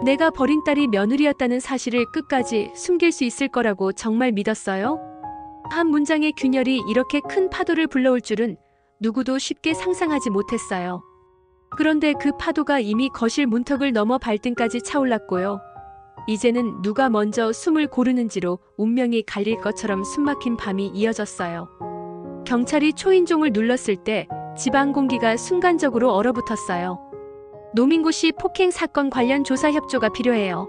내가 버린 딸이 며느리였다는 사실을 끝까지 숨길 수 있을 거라고 정말 믿었어요? 한 문장의 균열이 이렇게 큰 파도를 불러올 줄은 누구도 쉽게 상상하지 못했어요. 그런데 그 파도가 이미 거실 문턱을 넘어 발등까지 차올랐고요. 이제는 누가 먼저 숨을 고르는지로 운명이 갈릴 것처럼 숨막힌 밤이 이어졌어요. 경찰이 초인종을 눌렀을 때 집안 공기가 순간적으로 얼어붙었어요. 노민구 씨 폭행 사건 관련 조사 협조가 필요해요.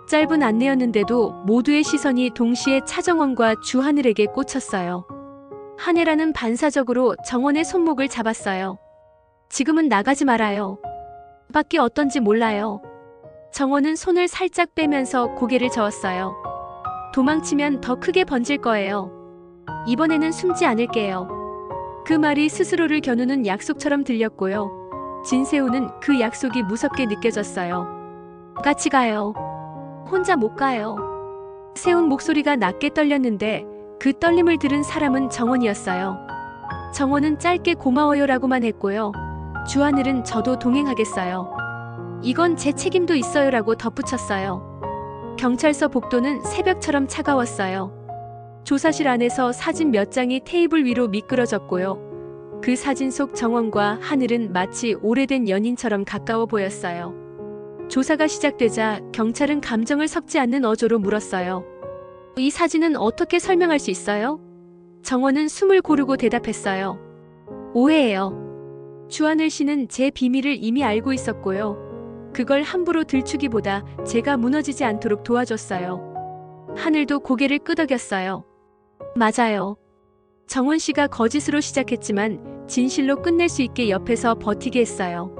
짧은 안내였는데도 모두의 시선이 동시에 차정원과 주하늘에게 꽂혔어요. 한혜라는 반사적으로 정원의 손목을 잡았어요. 지금은 나가지 말아요. 밖이 어떤지 몰라요. 정원은 손을 살짝 빼면서 고개를 저었어요. 도망치면 더 크게 번질 거예요. 이번에는 숨지 않을게요. 그 말이 스스로를 겨누는 약속처럼 들렸고요. 진세우는 그 약속이 무섭게 느껴졌어요. 같이 가요. 혼자 못 가요. 세운 목소리가 낮게 떨렸는데 그 떨림을 들은 사람은 정원이었어요. 정원은 짧게 고마워요라고만 했고요. 주하늘은 저도 동행하겠어요. 이건 제 책임도 있어요라고 덧붙였어요. 경찰서 복도는 새벽처럼 차가웠어요. 조사실 안에서 사진 몇 장이 테이블 위로 미끄러졌고요. 그 사진 속 정원과 하늘은 마치 오래된 연인처럼 가까워 보였어요. 조사가 시작되자 경찰은 감정을 섞지 않는 어조로 물었어요. 이 사진은 어떻게 설명할 수 있어요? 정원은 숨을 고르고 대답했어요. 오해예요. 주하늘 씨는 제 비밀을 이미 알고 있었고요. 그걸 함부로 들추기보다 제가 무너지지 않도록 도와줬어요. 하늘도 고개를 끄덕였어요. 맞아요. 정원 씨가 거짓으로 시작했지만 진실로 끝낼 수 있게 옆에서 버티게 했어요.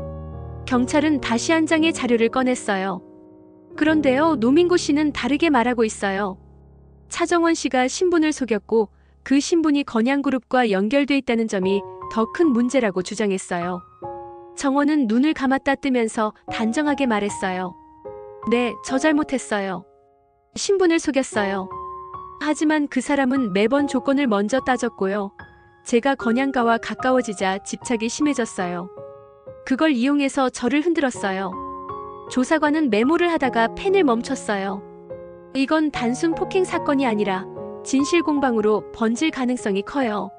경찰은 다시 한 장의 자료를 꺼냈어요. 그런데요, 노민구 씨는 다르게 말하고 있어요. 차정원 씨가 신분을 속였고 그 신분이 건양그룹과 연결돼 있다는 점이 더 큰 문제라고 주장했어요. 정원은 눈을 감았다 뜨면서 단정하게 말했어요. 네, 저 잘못했어요. 신분을 속였어요. 하지만 그 사람은 매번 조건을 먼저 따졌고요. 제가 건양가와 가까워지자 집착이 심해졌어요. 그걸 이용해서 저를 흔들었어요. 조사관은 메모를 하다가 펜을 멈췄어요. 이건 단순 폭행 사건이 아니라 진실 공방으로 번질 가능성이 커요.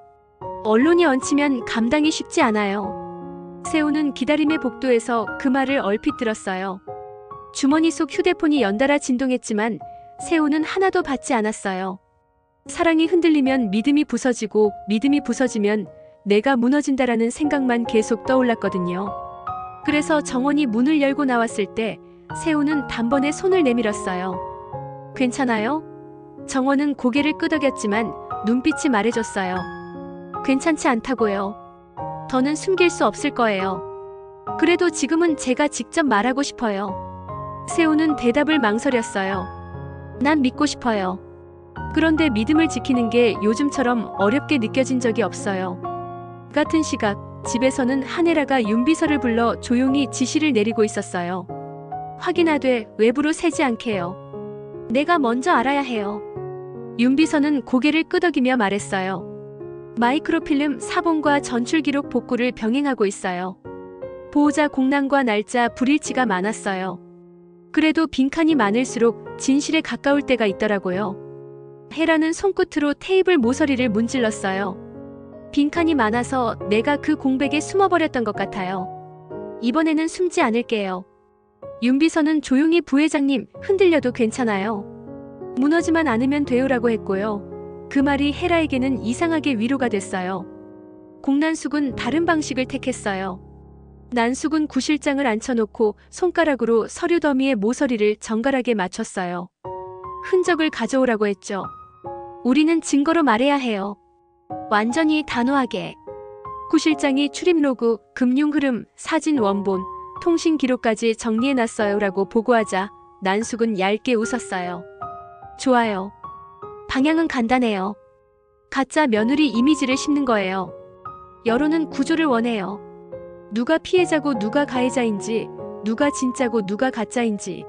언론이 얹히면 감당이 쉽지 않아요. 세우는 기다림의 복도에서 그 말을 얼핏 들었어요. 주머니 속 휴대폰이 연달아 진동했지만 세우는 하나도 받지 않았어요. 사랑이 흔들리면 믿음이 부서지고 믿음이 부서지면 내가 무너진다라는 생각만 계속 떠올랐거든요. 그래서 정원이 문을 열고 나왔을 때 세우는 단번에 손을 내밀었어요. 괜찮아요? 정원은 고개를 끄덕였지만 눈빛이 말해줬어요. 괜찮지 않다고요. 더는 숨길 수 없을 거예요. 그래도 지금은 제가 직접 말하고 싶어요. 세우는 대답을 망설였어요. 난 믿고 싶어요. 그런데 믿음을 지키는 게 요즘처럼 어렵게 느껴진 적이 없어요. 같은 시각, 집에서는 한혜라가 윤비서를 불러 조용히 지시를 내리고 있었어요. 확인하되 외부로 새지 않게요. 내가 먼저 알아야 해요. 윤비서는 고개를 끄덕이며 말했어요. 마이크로필름 사본과 전출기록 복구를 병행하고 있어요. 보호자 공란과 날짜 불일치가 많았어요. 그래도 빈칸이 많을수록 진실에 가까울 때가 있더라고요. 헤라는 손끝으로 테이블 모서리를 문질렀어요. 빈칸이 많아서 내가 그 공백에 숨어버렸던 것 같아요. 이번에는 숨지 않을게요. 윤비서는 조용히 부회장님, 흔들려도 괜찮아요. 무너지만 않으면 돼요라고 했고요. 그 말이 헤라에게는 이상하게 위로가 됐어요. 공난숙은 다른 방식을 택했어요. 난숙은 구실장을 앉혀놓고 손가락으로 서류 더미의 모서리를 정갈하게 맞췄어요. 흔적을 가져오라고 했죠. 우리는 증거로 말해야 해요. 완전히 단호하게. 구실장이 출입 로그, 금융 흐름, 사진 원본, 통신 기록까지 정리해놨어요 라고 보고하자 난숙은 얇게 웃었어요. 좋아요. 방향은 간단해요. 가짜 며느리 이미지를 심는 거예요. 여론은 구조를 원해요. 누가 피해자고 누가 가해자인지, 누가 진짜고 누가 가짜인지.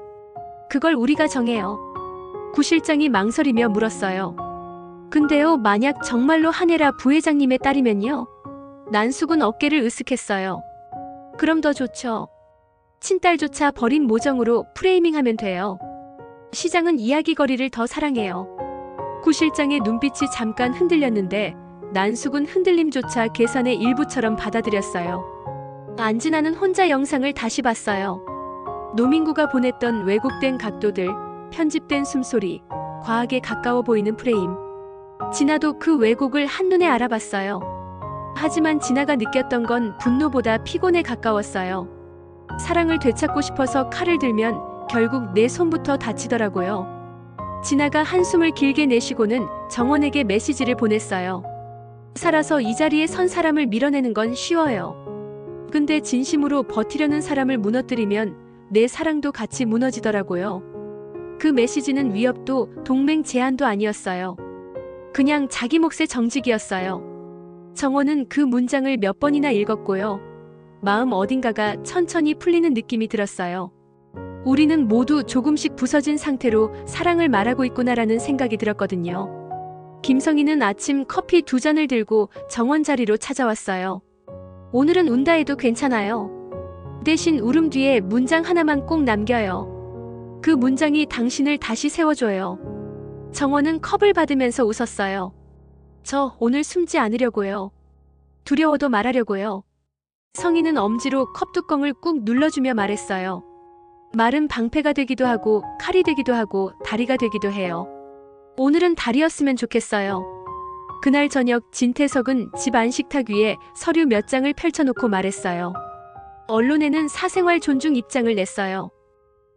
그걸 우리가 정해요. 구실장이 망설이며 물었어요. 근데요, 만약 정말로 한혜라 부회장님의 딸이면요? 난숙은 어깨를 으쓱했어요. 그럼 더 좋죠. 친딸조차 버린 모정으로 프레이밍하면 돼요. 시장은 이야기거리를 더 사랑해요. 구 실장의 눈빛이 잠깐 흔들렸는데 난숙은 흔들림조차 계산의 일부처럼 받아들였어요. 안진아는 혼자 영상을 다시 봤어요. 노민구가 보냈던 왜곡된 각도들, 편집된 숨소리, 과하게 가까워 보이는 프레임. 진아도 그 왜곡을 한눈에 알아봤어요. 하지만 진아가 느꼈던 건 분노보다 피곤에 가까웠어요. 사랑을 되찾고 싶어서 칼을 들면 결국 내 손부터 다치더라고요. 진아가 한숨을 길게 내쉬고는 정원에게 메시지를 보냈어요. 살아서 이 자리에 선 사람을 밀어내는 건 쉬워요. 근데 진심으로 버티려는 사람을 무너뜨리면 내 사랑도 같이 무너지더라고요. 그 메시지는 위협도 동맹 제안도 아니었어요. 그냥 자기 몫의 정직이었어요. 정원은 그 문장을 몇 번이나 읽었고요. 마음 어딘가가 천천히 풀리는 느낌이 들었어요. 우리는 모두 조금씩 부서진 상태로 사랑을 말하고 있구나라는 생각이 들었거든요. 김성희는 아침 커피 2잔을 들고 정원 자리로 찾아왔어요. 오늘은 운다 해도 괜찮아요. 대신 울음 뒤에 문장 하나만 꼭 남겨요. 그 문장이 당신을 다시 세워줘요. 정원은 컵을 받으면서 웃었어요. 저 오늘 숨지 않으려고요. 두려워도 말하려고요. 성희는 엄지로 컵 뚜껑을 꾹 눌러주며 말했어요. 말은 방패가 되기도 하고 칼이 되기도 하고 다리가 되기도 해요. 오늘은 다리였으면 좋겠어요. 그날 저녁 진태석은 집 안식탁 위에 서류 몇 장을 펼쳐놓고 말했어요. 언론에는 사생활 존중 입장을 냈어요.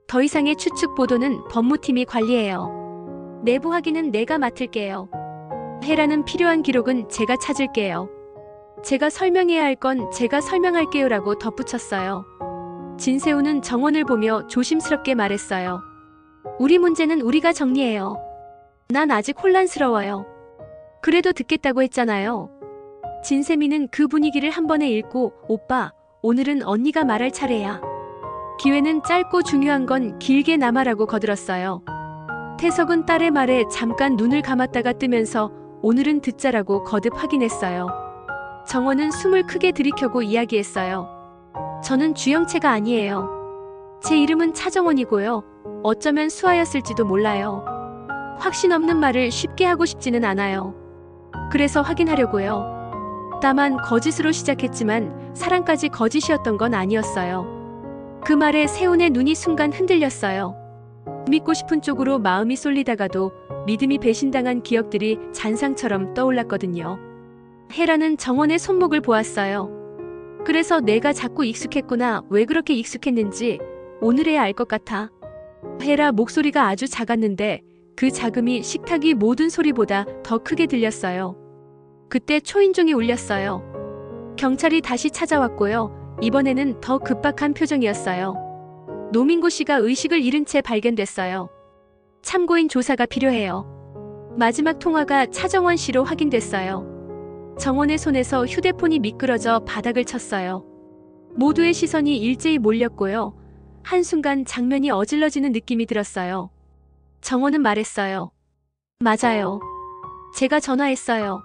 더 이상의 추측 보도는 법무팀이 관리해요. 내부 확인은 내가 맡을게요. 해라는 필요한 기록은 제가 찾을게요. 제가 설명해야 할 건 제가 설명할게요라고 덧붙였어요. 진세우는 정원을 보며 조심스럽게 말했어요. 우리 문제는 우리가 정리해요. 난 아직 혼란스러워요. 그래도 듣겠다고 했잖아요. 진세미는 그 분위기를 한 번에 읽고 오빠, 오늘은 언니가 말할 차례야. 기회는 짧고 중요한 건 길게 남아라고 거들었어요. 태석은 딸의 말에 잠깐 눈을 감았다가 뜨면서 오늘은 듣자라고 거듭 확인했어요. 정원은 숨을 크게 들이켜고 이야기했어요. 저는 주영채가 아니에요. 제 이름은 차정원이고요. 어쩌면 수아였을지도 몰라요. 확신 없는 말을 쉽게 하고 싶지는 않아요. 그래서 확인하려고요. 다만 거짓으로 시작했지만 사랑까지 거짓이었던 건 아니었어요. 그 말에 세훈의 눈이 순간 흔들렸어요. 믿고 싶은 쪽으로 마음이 쏠리다가도 믿음이 배신당한 기억들이 잔상처럼 떠올랐거든요. 해라는 정원의 손목을 보았어요. 그래서 내가 자꾸 익숙했구나. 왜 그렇게 익숙했는지 오늘에야 알 것 같아. 해라 목소리가 아주 작았는데 그 작음이 식탁 위 모든 소리보다 더 크게 들렸어요. 그때 초인종이 울렸어요. 경찰이 다시 찾아왔고요. 이번에는 더 급박한 표정이었어요. 노민구 씨가 의식을 잃은 채 발견됐어요. 참고인 조사가 필요해요. 마지막 통화가 차정원 씨로 확인됐어요. 정원의 손에서 휴대폰이 미끄러져 바닥을 쳤어요. 모두의 시선이 일제히 몰렸고요. 한순간 장면이 어질러지는 느낌이 들었어요. 정원은 말했어요. 맞아요. 제가 전화했어요.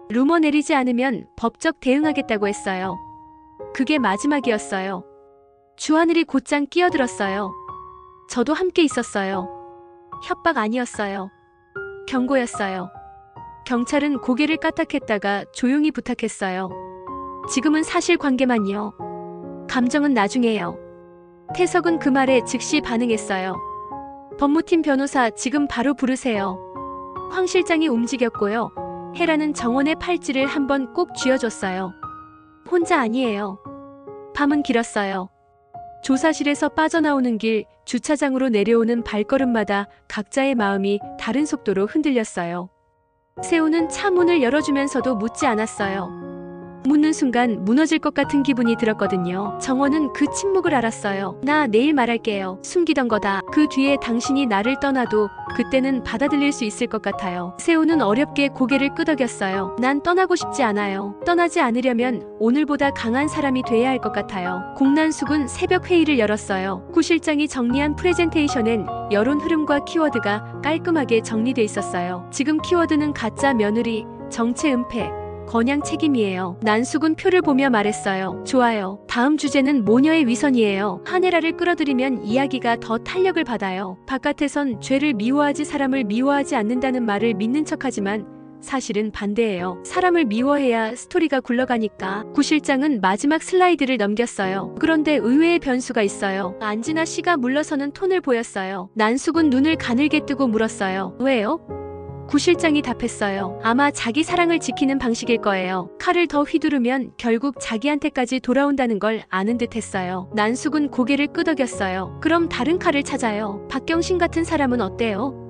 루머 내리지 않으면 법적 대응하겠다고 했어요. 그게 마지막이었어요. 주하늘이 곧장 끼어들었어요. 저도 함께 있었어요. 협박 아니었어요. 경고였어요. 경찰은 고개를 까딱했다가 조용히 부탁했어요. 지금은 사실관계만요. 감정은 나중에요. 태석은 그 말에 즉시 반응했어요. 법무팀 변호사 지금 바로 부르세요. 황 실장이 움직였고요. 해라는 정원의 팔찌를 한번 꼭 쥐어줬어요. 혼자 아니에요. 밤은 길었어요. 조사실에서 빠져나오는 길, 주차장으로 내려오는 발걸음마다 각자의 마음이 다른 속도로 흔들렸어요. 세우는 차 문을 열어주면서도 묻지 않았어요. 묻는 순간 무너질 것 같은 기분이 들었거든요. 정원은 그 침묵을 알았어요. 나 내일 말할게요. 숨기던 거다. 그 뒤에 당신이 나를 떠나도 그때는 받아들일 수 있을 것 같아요. 세우는 어렵게 고개를 끄덕였어요. 난 떠나고 싶지 않아요. 떠나지 않으려면 오늘보다 강한 사람이 돼야 할 것 같아요. 공난숙은 새벽 회의를 열었어요. 구 실장이 정리한 프레젠테이션엔 여론 흐름과 키워드가 깔끔하게 정리돼 있었어요. 지금 키워드는 가짜 며느리, 정체 은폐, 건양 책임이에요. 난숙은 표를 보며 말했어요. 좋아요. 다음 주제는 모녀의 위선이에요. 하네라를 끌어들이면 이야기가 더 탄력을 받아요. 바깥에선 죄를 미워하지 사람을 미워하지 않는다는 말을 믿는 척하지만 사실은 반대예요. 사람을 미워해야 스토리가 굴러가니까. 구 실장은 마지막 슬라이드를 넘겼어요. 그런데 의외의 변수가 있어요. 안진아 씨가 물러서는 톤을 보였어요. 난숙은 눈을 가늘게 뜨고 물었어요. 왜요? 구 실장이 답했어요. 아마 자기 사랑을 지키는 방식일 거예요. 칼을 더 휘두르면 결국 자기한테까지 돌아온다는 걸 아는 듯 했어요. 난숙은 고개를 끄덕였어요. 그럼 다른 칼을 찾아요. 박경신 같은 사람은 어때요?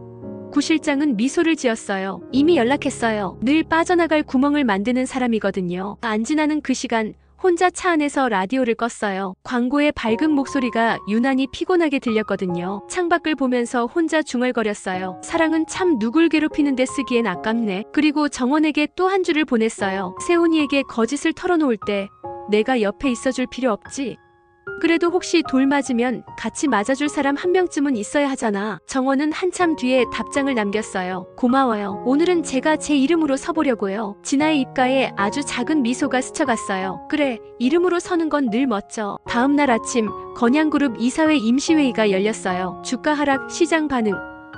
구 실장은 미소를 지었어요. 이미 연락했어요. 늘 빠져나갈 구멍을 만드는 사람이거든요. 안진아는 그 시간 혼자 차 안에서 라디오를 껐어요. 광고의 밝은 목소리가 유난히 피곤하게 들렸거든요. 창밖을 보면서 혼자 중얼거렸어요. 사랑은 참 누굴 괴롭히는데 쓰기엔 아깝네. 그리고 정원에게 또 한 줄을 보냈어요. 세훈이에게 거짓을 털어놓을 때 내가 옆에 있어줄 필요 없지? 그래도 혹시 돌 맞으면 같이 맞아줄 사람 한 명쯤은 있어야 하잖아. 정원은 한참 뒤에 답장을 남겼어요. 고마워요. 오늘은 제가 제 이름으로 서보려고요. 진아의 입가에 아주 작은 미소가 스쳐갔어요. 그래, 이름으로 서는 건 늘 멋져. 다음 날 아침 건양그룹 이사회 임시회의가 열렸어요. 주가 하락, 시장 반응,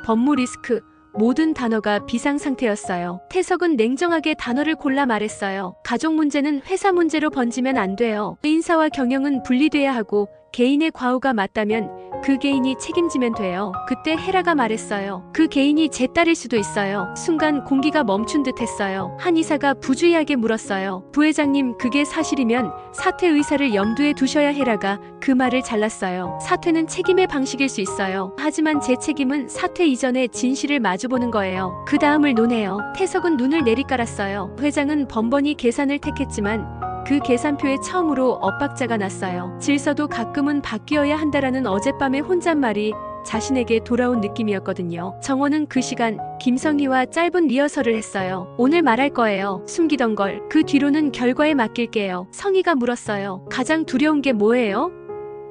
법무 리스크, 모든 단어가 비상상태였어요. 태석은 냉정하게 단어를 골라 말했어요. 가족 문제는 회사 문제로 번지면 안 돼요. 인사와 경영은 분리돼야 하고 개인의 과오가 맞다면 그 개인이 책임지면 돼요. 그때 헤라가 말했어요. 그 개인이 제 딸일 수도 있어요. 순간 공기가 멈춘 듯 했어요. 한 이사가 부주의하게 물었어요. 부회장님, 그게 사실이면 사퇴 의사를 염두에 두셔야. 헤라가 그 말을 잘랐어요. 사퇴는 책임의 방식일 수 있어요. 하지만 제 책임은 사퇴 이전에 진실을 마주보는 거예요. 그 다음을 논해요. 태석은 눈을 내리깔았어요. 회장은 번번이 계산을 택했지만 그 계산표에 처음으로 엇박자가 났어요. 질서도 가끔은 바뀌어야 한다라는 어젯밤의 혼잣말이 자신에게 돌아온 느낌이었거든요. 정원은 그 시간 김성희와 짧은 리허설을 했어요. 오늘 말할 거예요. 숨기던 걸. 그 뒤로는 결과에 맡길게요. 성희가 물었어요. 가장 두려운 게 뭐예요?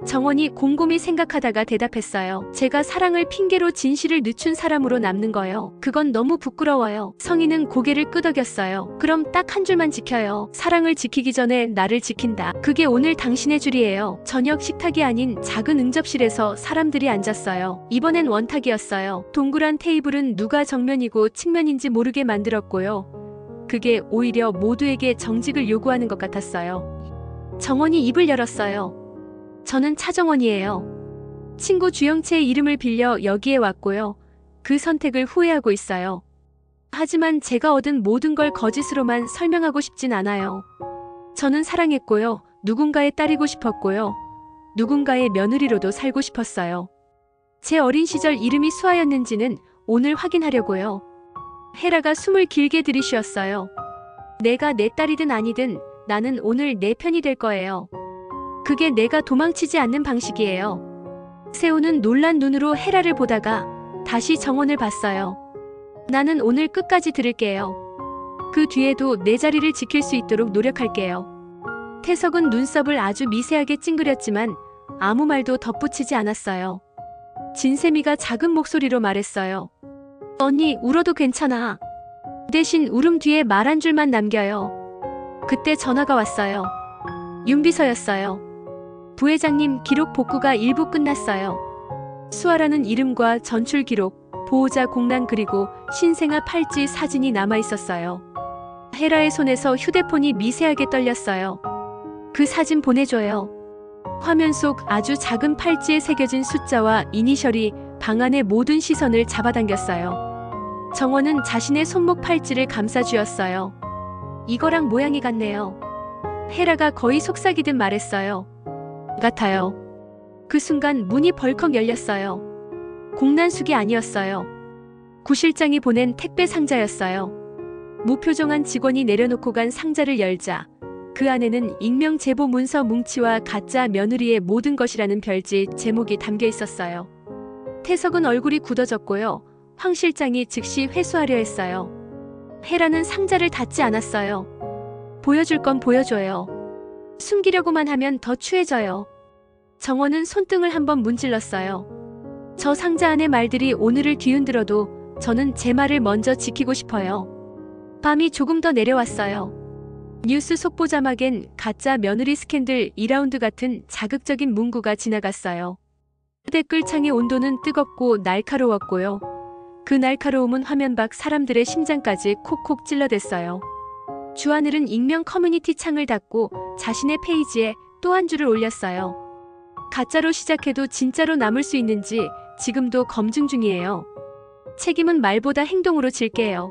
정원이 곰곰이 생각하다가 대답했어요. 제가 사랑을 핑계로 진실을 늦춘 사람으로 남는 거요. 그건 너무 부끄러워요. 성희는 고개를 끄덕였어요. 그럼 딱 한 줄만 지켜요. 사랑을 지키기 전에 나를 지킨다. 그게 오늘 당신의 줄이에요. 저녁 식탁이 아닌 작은 응접실에서 사람들이 앉았어요. 이번엔 원탁이었어요. 동그란 테이블은 누가 정면이고 측면인지 모르게 만들었고요. 그게 오히려 모두에게 정직을 요구하는 것 같았어요. 정원이 입을 열었어요. 저는 차정원이에요. 친구 주영채의 이름을 빌려 여기에 왔고요. 그 선택을 후회하고 있어요. 하지만 제가 얻은 모든 걸 거짓으로만 설명하고 싶진 않아요. 저는 사랑했고요. 누군가의 딸이고 싶었고요. 누군가의 며느리로도 살고 싶었어요. 제 어린 시절 이름이 수아였는지는 오늘 확인하려고요. 헤라가 숨을 길게 들이쉬었어요. 내가 내 딸이든 아니든 나는 오늘 내 편이 될 거예요. 그게 내가 도망치지 않는 방식이에요. 세훈은 놀란 눈으로 헤라를 보다가 다시 정원을 봤어요. 나는 오늘 끝까지 들을게요. 그 뒤에도 내 자리를 지킬 수 있도록 노력할게요. 태석은 눈썹을 아주 미세하게 찡그렸지만 아무 말도 덧붙이지 않았어요. 진세미가 작은 목소리로 말했어요. 언니, 울어도 괜찮아. 대신 울음 뒤에 말 한 줄만 남겨요. 그때 전화가 왔어요. 윤비서였어요. 부회장님, 기록 복구가 일부 끝났어요. 수아라는 이름과 전출 기록, 보호자 공란 그리고 신생아 팔찌 사진이 남아있었어요. 헤라의 손에서 휴대폰이 미세하게 떨렸어요. 그 사진 보내줘요. 화면 속 아주 작은 팔찌에 새겨진 숫자와 이니셜이 방 안의 모든 시선을 잡아당겼어요. 정원은 자신의 손목 팔찌를 감싸쥐었어요. 이거랑 모양이 같네요. 헤라가 거의 속삭이듯 말했어요. 같아요. 그 순간 문이 벌컥 열렸어요. 공란숙이 아니었어요. 구 실장이 보낸 택배 상자였어요. 무표정한 직원이 내려놓고 간 상자를 열자 그 안에는 익명 제보 문서 뭉치와 가짜 며느리의 모든 것이라는 별지 제목이 담겨 있었어요. 태석은 얼굴이 굳어졌고요. 황 실장이 즉시 회수하려 했어요. 헤라는 상자를 닫지 않았어요. 보여줄 건 보여줘요. 숨기려고만 하면 더 추해져요. 정원은 손등을 한번 문질렀어요. 저 상자 안의 말들이 오늘을 뒤흔들어도 저는 제 말을 먼저 지키고 싶어요. 밤이 조금 더 내려왔어요. 뉴스 속보 자막엔 가짜 며느리 스캔들 2라운드 같은 자극적인 문구가 지나갔어요. 댓글창의 온도는 뜨겁고 날카로웠고요. 그 날카로움은 화면 밖 사람들의 심장까지 콕콕 찔러댔어요. 주하늘은 익명 커뮤니티 창을 닫고 자신의 페이지에 또 한 줄을 올렸어요. 가짜로 시작해도 진짜로 남을 수 있는지 지금도 검증 중이에요. 책임은 말보다 행동으로 질게요.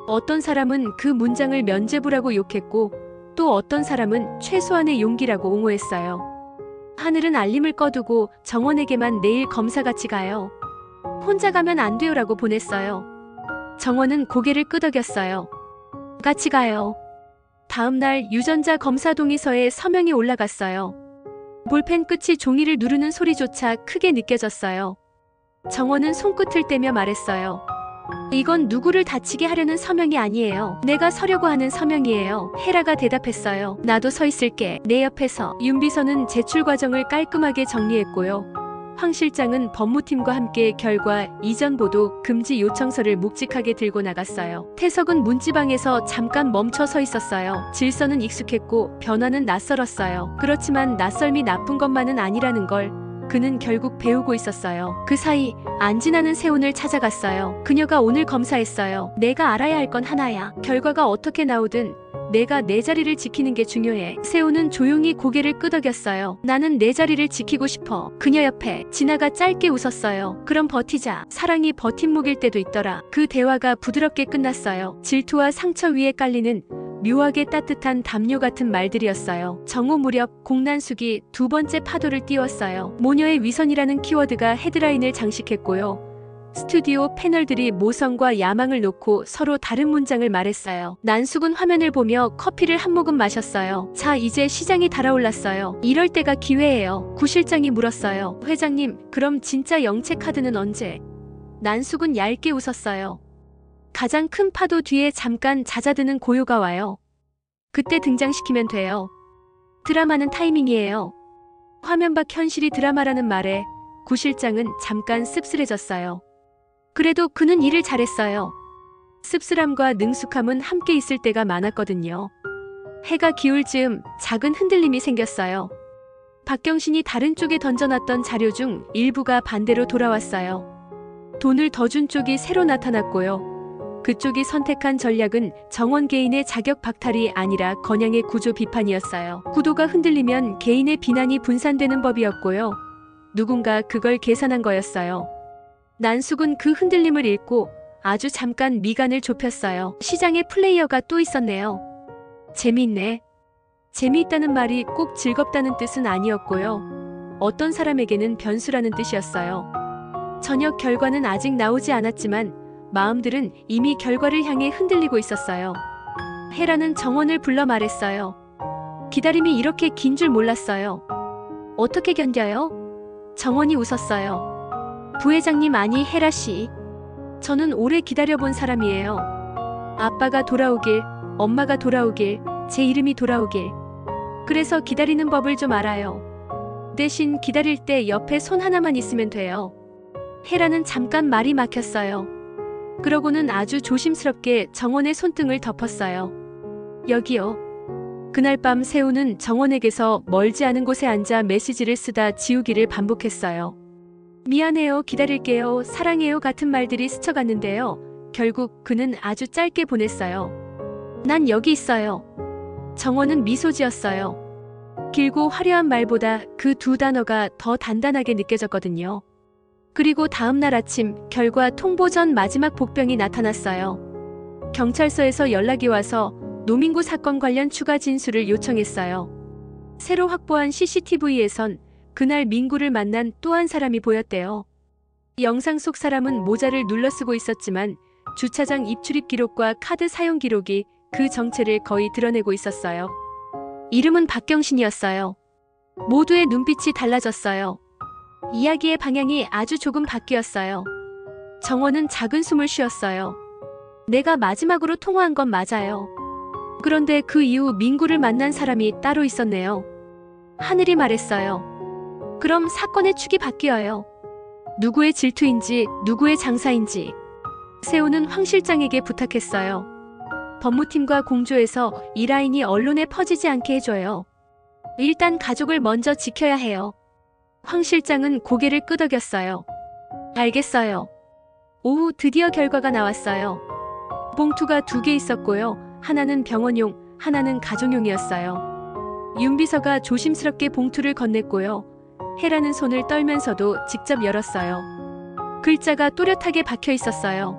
어떤 사람은 그 문장을 면죄부라고 욕했고 또 어떤 사람은 최소한의 용기라고 옹호했어요. 하늘은 알림을 꺼두고 정원에게만 내일 검사 같이 가요. 혼자 가면 안 돼요라고 보냈어요. 정원은 고개를 끄덕였어요. 같이 가요. 다음 날 유전자 검사 동의서에 서명이 올라갔어요. 볼펜 끝이 종이를 누르는 소리조차 크게 느껴졌어요. 정원은 손끝을 떼며 말했어요. 이건 누구를 다치게 하려는 서명이 아니에요. 내가 서려고 하는 서명이에요. 헤라가 대답했어요. 나도 서 있을게. 내 옆에서. 윤비서는 제출 과정을 깔끔하게 정리했고요. 황 실장은 법무팀과 함께 결과 이전 보도 금지 요청서를 묵직하게 들고 나갔어요. 태석은 문지방에서 잠깐 멈춰 서 있었어요. 질서는 익숙했고 변화는 낯설었어요. 그렇지만 낯설미 나쁜 것만은 아니라는 걸 그는 결국 배우고 있었어요. 그 사이 안진아는 세훈을 찾아갔어요. 그녀가 오늘 검사했어요. 내가 알아야 할 건 하나야. 결과가 어떻게 나오든 내가 내 자리를 지키는 게 중요해. 세훈은 조용히 고개를 끄덕였어요. 나는 내 자리를 지키고 싶어. 그녀 옆에 진아가 짧게 웃었어요. 그럼 버티자. 사랑이 버팀목일 때도 있더라. 그 대화가 부드럽게 끝났어요. 질투와 상처 위에 깔리는 묘하게 따뜻한 담요 같은 말들이었어요. 정오 무렵 공난숙이 두 번째 파도를 띄웠어요. 모녀의 위선이라는 키워드가 헤드라인을 장식했고요. 스튜디오 패널들이 모성과 야망을 놓고 서로 다른 문장을 말했어요. 난숙은 화면을 보며 커피를 한 모금 마셨어요. 자, 이제 시장이 달아올랐어요. 이럴 때가 기회예요. 구 실장이 물었어요. 회장님, 그럼 진짜 영채 카드는 언제? 난숙은 얇게 웃었어요. 가장 큰 파도 뒤에 잠깐 잦아드는 고요가 와요. 그때 등장시키면 돼요. 드라마는 타이밍이에요. 화면 밖 현실이 드라마라는 말에 구 실장은 잠깐 씁쓸해졌어요. 그래도 그는 일을 잘했어요. 씁쓸함과 능숙함은 함께 있을 때가 많았거든요. 해가 기울 즈음 작은 흔들림이 생겼어요. 박경신이 다른 쪽에 던져놨던 자료 중 일부가 반대로 돌아왔어요. 돈을 더 준 쪽이 새로 나타났고요. 그쪽이 선택한 전략은 정원 개인의 자격 박탈이 아니라 건양의 구조 비판이었어요. 구도가 흔들리면 개인의 비난이 분산되는 법이었고요. 누군가 그걸 계산한 거였어요. 난숙은 그 흔들림을 읽고 아주 잠깐 미간을 좁혔어요. 시장에 플레이어가 또 있었네요. 재미있네. 재미있다는 말이 꼭 즐겁다는 뜻은 아니었고요. 어떤 사람에게는 변수라는 뜻이었어요. 저녁 결과는 아직 나오지 않았지만 마음들은 이미 결과를 향해 흔들리고 있었어요. 헤라는 정원을 불러 말했어요. 기다림이 이렇게 긴 줄 몰랐어요. 어떻게 견뎌요? 정원이 웃었어요. 부회장님, 아니 헤라 씨. 저는 오래 기다려본 사람이에요. 아빠가 돌아오길, 엄마가 돌아오길, 제 이름이 돌아오길. 그래서 기다리는 법을 좀 알아요. 대신 기다릴 때 옆에 손 하나만 있으면 돼요. 헤라는 잠깐 말이 막혔어요. 그러고는 아주 조심스럽게 정원의 손등을 덮었어요. 여기요. 그날 밤 세훈은 정원에게서 멀지 않은 곳에 앉아 메시지를 쓰다 지우기를 반복했어요. 미안해요, 기다릴게요, 사랑해요 같은 말들이 스쳐갔는데요. 결국 그는 아주 짧게 보냈어요. 난 여기 있어요. 정원은 미소 지었어요. 길고 화려한 말보다 그 두 단어가 더 단단하게 느껴졌거든요. 그리고 다음 날 아침 결과 통보 전 마지막 복병이 나타났어요. 경찰서에서 연락이 와서 노민구 사건 관련 추가 진술을 요청했어요. 새로 확보한 CCTV에선 그날 민구를 만난 또 한 사람이 보였대요. 영상 속 사람은 모자를 눌러쓰고 있었지만 주차장 입출입 기록과 카드 사용 기록이 그 정체를 거의 드러내고 있었어요. 이름은 박경신이었어요. 모두의 눈빛이 달라졌어요. 이야기의 방향이 아주 조금 바뀌었어요. 정원은 작은 숨을 쉬었어요. 내가 마지막으로 통화한 건 맞아요. 그런데 그 이후 민구를 만난 사람이 따로 있었네요. 하늘이 말했어요. 그럼 사건의 축이 바뀌어요. 누구의 질투인지 누구의 장사인지. 세훈은 황 실장에게 부탁했어요. 법무팀과 공조해서 이 라인이 언론에 퍼지지 않게 해줘요. 일단 가족을 먼저 지켜야 해요. 황 실장은 고개를 끄덕였어요. 알겠어요. 오후 드디어 결과가 나왔어요. 봉투가 2개 있었고요. 하나는 병원용, 하나는 가정용이었어요. 윤 비서가 조심스럽게 봉투를 건넸고요. 해라는 손을 떨면서도 직접 열었어요. 글자가 또렷하게 박혀 있었어요.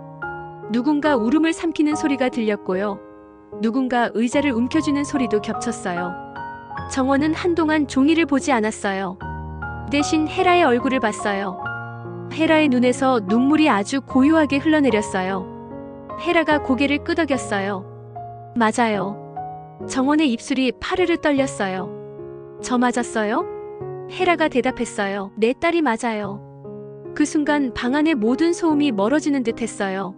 누군가 울음을 삼키는 소리가 들렸고요. 누군가 의자를 움켜쥐는 소리도 겹쳤어요. 정원은 한동안 종이를 보지 않았어요. 대신 헤라의 얼굴을 봤어요. 헤라의 눈에서 눈물이 아주 고요하게 흘러내렸어요. 헤라가 고개를 끄덕였어요. 맞아요. 정원의 입술이 파르르 떨렸어요. 저 맞았어요? 헤라가 대답했어요. 내 딸이 맞아요. 그 순간 방 안의 모든 소음이 멀어지는 듯 했어요.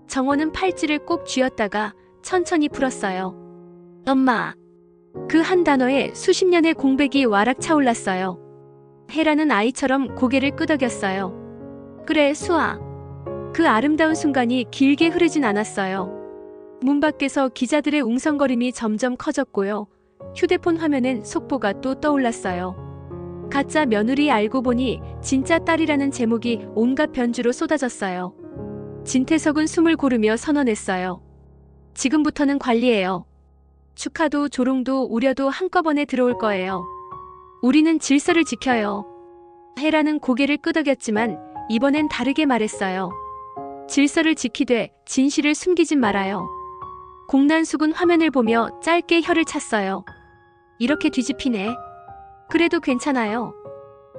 정원은 팔찌를 꼭 쥐었다가 천천히 풀었어요. 엄마. 그 한 단어에 수십 년의 공백이 와락 차올랐어요. 헤라는 아이처럼 고개를 끄덕였어요. 그래, 수아. 그 아름다운 순간이 길게 흐르진 않았어요. 문 밖에서 기자들의 웅성거림이 점점 커졌고요. 휴대폰 화면엔 속보가 또 떠올랐어요. 가짜 며느리 알고 보니 진짜 딸이라는 제목이 온갖 변주로 쏟아졌어요. 진태석은 숨을 고르며 선언했어요. 지금부터는 관리해요. 축하도 조롱도 우려도 한꺼번에 들어올 거예요. 우리는 질서를 지켜요. 헤라는 고개를 끄덕였지만 이번엔 다르게 말했어요. 질서를 지키되 진실을 숨기진 말아요. 공난숙은 화면을 보며 짧게 혀를 찼어요. 이렇게 뒤집히네. 그래도 괜찮아요.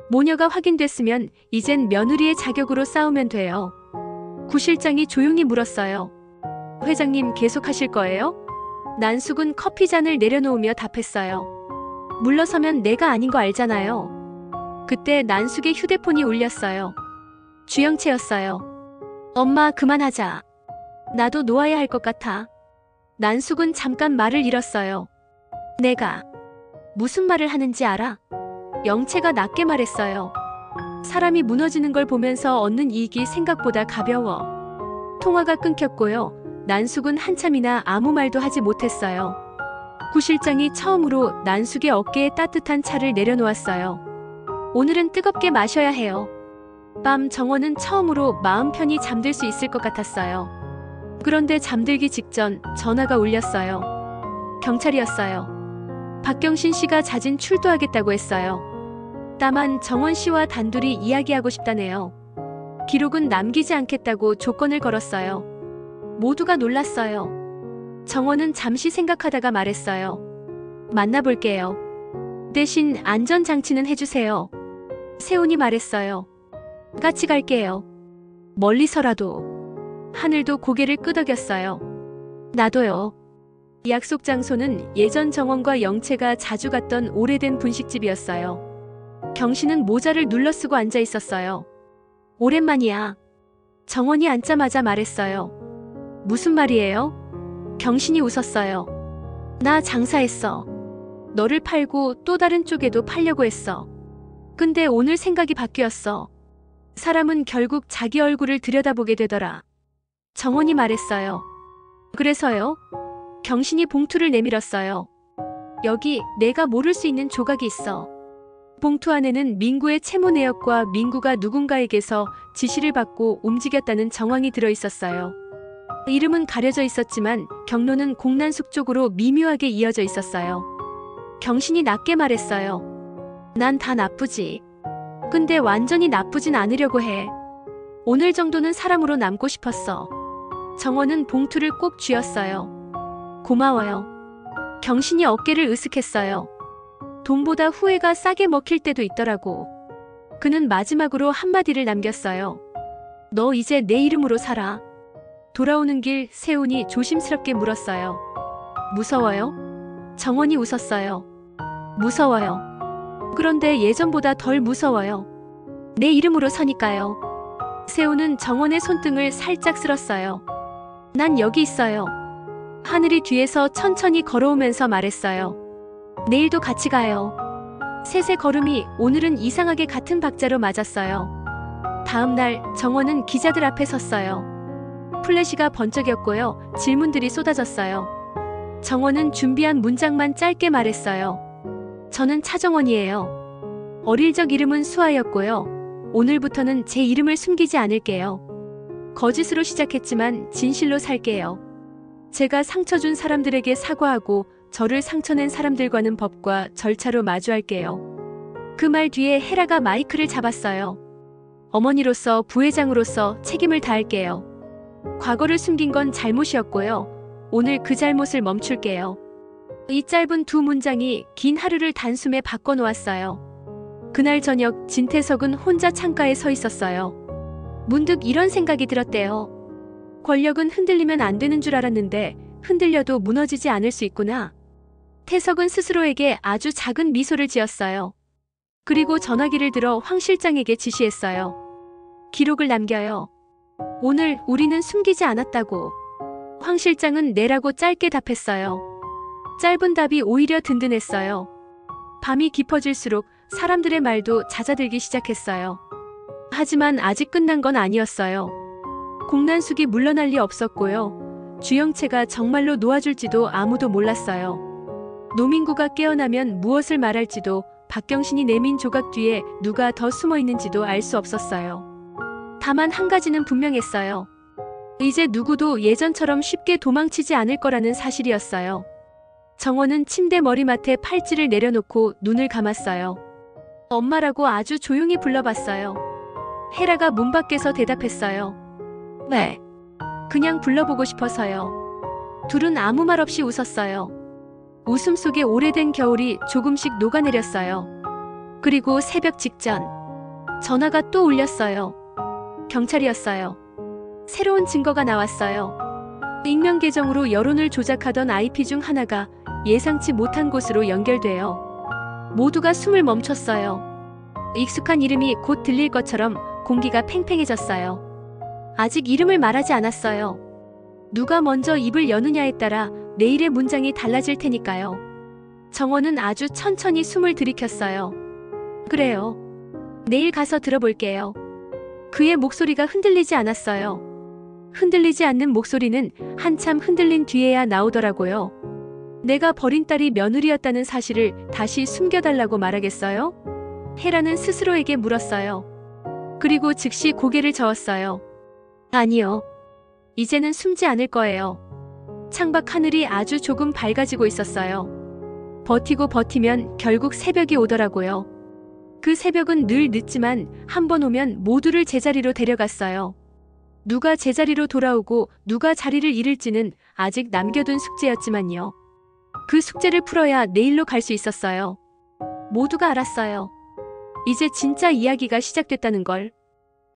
모녀가 확인됐으면 이젠 며느리의 자격으로 싸우면 돼요. 구 실장이 조용히 물었어요. 회장님 계속하실 거예요? 난숙은 커피잔을 내려놓으며 답했어요. 물러서면 내가 아닌 거 알잖아요. 그때 난숙의 휴대폰이 울렸어요. 주영채였어요. 엄마 그만하자. 나도 놓아야 할 것 같아. 난숙은 잠깐 말을 잃었어요. 내가 무슨 말을 하는지 알아? 영채가 낮게 말했어요. 사람이 무너지는 걸 보면서 얻는 이익이 생각보다 가벼워. 통화가 끊겼고요. 난숙은 한참이나 아무 말도 하지 못했어요. 구 실장이 처음으로 난숙의 어깨에 따뜻한 차를 내려놓았어요. 오늘은 뜨겁게 마셔야 해요. 밤 정원은 처음으로 마음 편히 잠들 수 있을 것 같았어요. 그런데 잠들기 직전 전화가 울렸어요. 경찰이었어요. 박경신 씨가 자진 출두하겠다고 했어요. 다만 정원 씨와 단둘이 이야기하고 싶다네요. 기록은 남기지 않겠다고 조건을 걸었어요. 모두가 놀랐어요. 정원은 잠시 생각하다가 말했어요. 만나볼게요. 대신 안전장치는 해주세요. 세훈이 말했어요. 같이 갈게요. 멀리서라도. 하늘도 고개를 끄덕였어요. 나도요. 약속 장소는 예전 정원과 영채가 자주 갔던 오래된 분식집이었어요. 경신은 모자를 눌러쓰고 앉아 있었어요. 오랜만이야. 정원이 앉자마자 말했어요. 무슨 말이에요? 경신이 웃었어요. 나 장사했어. 너를 팔고 또 다른 쪽에도 팔려고 했어. 근데 오늘 생각이 바뀌었어. 사람은 결국 자기 얼굴을 들여다보게 되더라. 정원이 말했어요. 그래서요? 경신이 봉투를 내밀었어요. 여기 내가 모를 수 있는 조각이 있어. 봉투 안에는 민구의 채무 내역과 민구가 누군가에게서 지시를 받고 움직였다는 정황이 들어있었어요. 이름은 가려져 있었지만 경로는 공난숙 쪽으로 미묘하게 이어져 있었어요. 경신이 낮게 말했어요. 난 다 나쁘지. 근데 완전히 나쁘진 않으려고 해. 오늘 정도는 사람으로 남고 싶었어. 정원은 봉투를 꼭 쥐었어요. 고마워요. 경신이 어깨를 으쓱했어요. 돈보다 후회가 싸게 먹힐 때도 있더라고. 그는 마지막으로 한마디를 남겼어요. 너 이제 내 이름으로 살아. 돌아오는 길 세훈이 조심스럽게 물었어요. 무서워요? 정원이 웃었어요. 무서워요. 그런데 예전보다 덜 무서워요. 내 이름으로 서니까요. 세훈은 정원의 손등을 살짝 쓸었어요. 난 여기 있어요. 하늘이 뒤에서 천천히 걸어오면서 말했어요. 내일도 같이 가요. 셋의 걸음이 오늘은 이상하게 같은 박자로 맞았어요. 다음 날 정원은 기자들 앞에 섰어요. 플래시가 번쩍였고요. 질문들이 쏟아졌어요. 정원은 준비한 문장만 짧게 말했어요. 저는 차정원이에요. 어릴 적 이름은 수아였고요. 오늘부터는 제 이름을 숨기지 않을게요. 거짓으로 시작했지만 진실로 살게요. 제가 상처 준 사람들에게 사과하고 저를 상처낸 사람들과는 법과 절차로 마주할게요. 그 말 뒤에 헤라가 마이크를 잡았어요. 어머니로서 부회장으로서 책임을 다할게요. 과거를 숨긴 건 잘못이었고요. 오늘 그 잘못을 멈출게요. 이 짧은 두 문장이 긴 하루를 단숨에 바꿔놓았어요. 그날 저녁 진태석은 혼자 창가에 서 있었어요. 문득 이런 생각이 들었대요. 권력은 흔들리면 안 되는 줄 알았는데 흔들려도 무너지지 않을 수 있구나. 태석은 스스로에게 아주 작은 미소를 지었어요. 그리고 전화기를 들어 황 실장에게 지시했어요. 기록을 남겨요. 오늘 우리는 숨기지 않았다고. 황 실장은 네라고 짧게 답했어요. 짧은 답이 오히려 든든했어요. 밤이 깊어질수록 사람들의 말도 잦아들기 시작했어요. 하지만 아직 끝난 건 아니었어요. 공난숙이 물러날 리 없었고요. 주영채가 정말로 놓아줄지도 아무도 몰랐어요. 노민구가 깨어나면 무엇을 말할지도, 박경신이 내민 조각 뒤에 누가 더 숨어 있는지도 알 수 없었어요. 다만 한 가지는 분명했어요. 이제 누구도 예전처럼 쉽게 도망치지 않을 거라는 사실이었어요. 정원은 침대 머리맡에 팔찌를 내려놓고 눈을 감았어요. 엄마라고 아주 조용히 불러봤어요. 헤라가 문 밖에서 대답했어요. 네. 그냥 불러보고 싶어서요. 둘은 아무 말 없이 웃었어요. 웃음 속에 오래된 겨울이 조금씩 녹아내렸어요. 그리고 새벽 직전 전화가 또 울렸어요. 경찰이었어요. 새로운 증거가 나왔어요. 익명 계정으로 여론을 조작하던 IP 중 하나가 예상치 못한 곳으로 연결돼요. 모두가 숨을 멈췄어요. 익숙한 이름이 곧 들릴 것처럼 공기가 팽팽해졌어요. 아직 이름을 말하지 않았어요. 누가 먼저 입을 여느냐에 따라 내일의 문장이 달라질 테니까요. 정원은 아주 천천히 숨을 들이켰어요. 그래요. 내일 가서 들어볼게요. 그의 목소리가 흔들리지 않았어요. 흔들리지 않는 목소리는 한참 흔들린 뒤에야 나오더라고요. 내가 버린 딸이 며느리였다는 사실을 다시 숨겨달라고 말하겠어요? 헤라는 스스로에게 물었어요. 그리고 즉시 고개를 저었어요. 아니요. 이제는 숨지 않을 거예요. 창밖 하늘이 아주 조금 밝아지고 있었어요. 버티고 버티면 결국 새벽이 오더라고요. 그 새벽은 늘 늦지만 한 번 오면 모두를 제자리로 데려갔어요. 누가 제자리로 돌아오고 누가 자리를 잃을지는 아직 남겨둔 숙제였지만요. 그 숙제를 풀어야 내일로 갈 수 있었어요. 모두가 알았어요. 이제 진짜 이야기가 시작됐다는 걸.